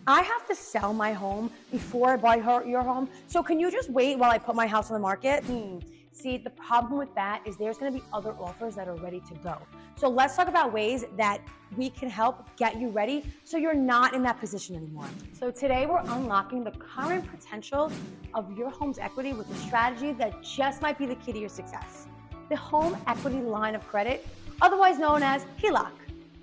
I have to sell my home before I buy your home. So can you just wait while I put my house on the market? See, the problem with that is there's going to be other offers that are ready to go. So let's talk about ways that we can help get you ready so you're not in that position anymore. So today we're unlocking the current potential of your home's equity with a strategy that just might be the key to your success. The home equity line of credit, otherwise known as HELOC.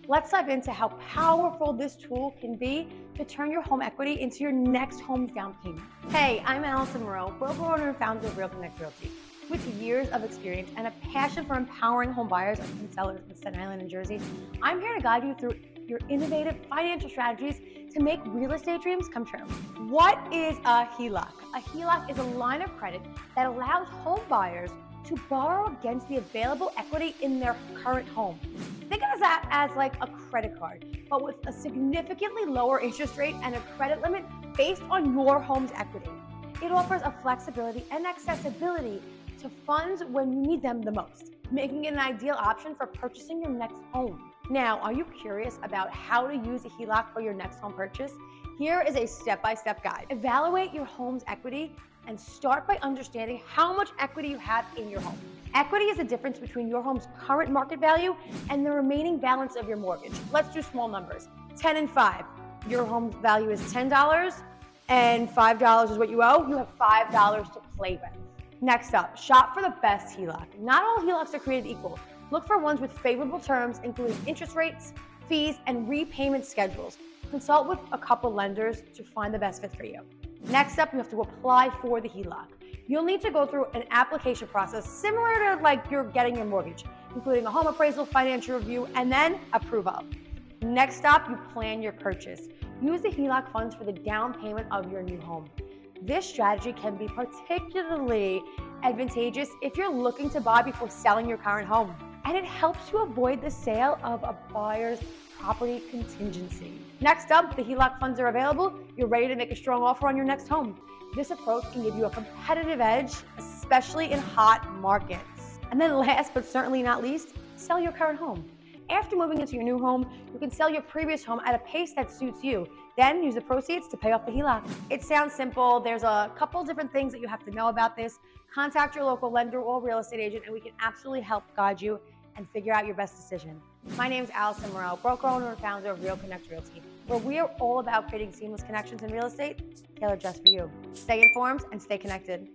Let's dive into how powerful this tool can be to turn your home equity into your next home's down payment. Hey, I'm Allison Moreau, broker owner and founder of Real Connect Realty. With years of experience and a passion for empowering home buyers and sellers in Staten Island and Jersey, I'm here to guide you through your innovative financial strategies to make real estate dreams come true. What is a HELOC? A HELOC is a line of credit that allows home buyers to borrow against the available equity in their current home. Think of that as like a credit card, but with a significantly lower interest rate and a credit limit based on your home's equity. It offers a flexibility and accessibility to funds when you need them the most, making it an ideal option for purchasing your next home. Now, are you curious about how to use a HELOC for your next home purchase? Here is a step-by-step guide. Evaluate your home's equity and start by understanding how much equity you have in your home. Equity is the difference between your home's current market value and the remaining balance of your mortgage. Let's do small numbers, 10 and 5. Your home's value is $10 and $5 is what you owe. You have $5 to play with. Next up, shop for the best HELOC. Not all HELOCs are created equal. Look for ones with favorable terms, including interest rates, fees, and repayment schedules. Consult with a couple lenders to find the best fit for you. Next up, you have to apply for the HELOC. You'll need to go through an application process similar to like you're getting your mortgage, including a home appraisal, financial review, and then approval. Next up, you plan your purchase. Use the HELOC funds for the down payment of your new home. This strategy can be particularly advantageous if you're looking to buy before selling your current home, and it helps you avoid the sale of a buyer's property contingency. Next up, the HELOC funds are available. You're ready to make a strong offer on your next home. This approach can give you a competitive edge, especially in hot markets. And then last but certainly not least, sell your current home. After moving into your new home, you can sell your previous home at a pace that suits you. Then use the proceeds to pay off the HELOC. It sounds simple. There's a couple different things that you have to know about this. Contact your local lender or real estate agent, and we can absolutely help guide you and figure out your best decision. My name is Allison Moreau, broker owner and founder of Real Connect Realty, where we are all about creating seamless connections in real estate tailored just for you. Stay informed and stay connected.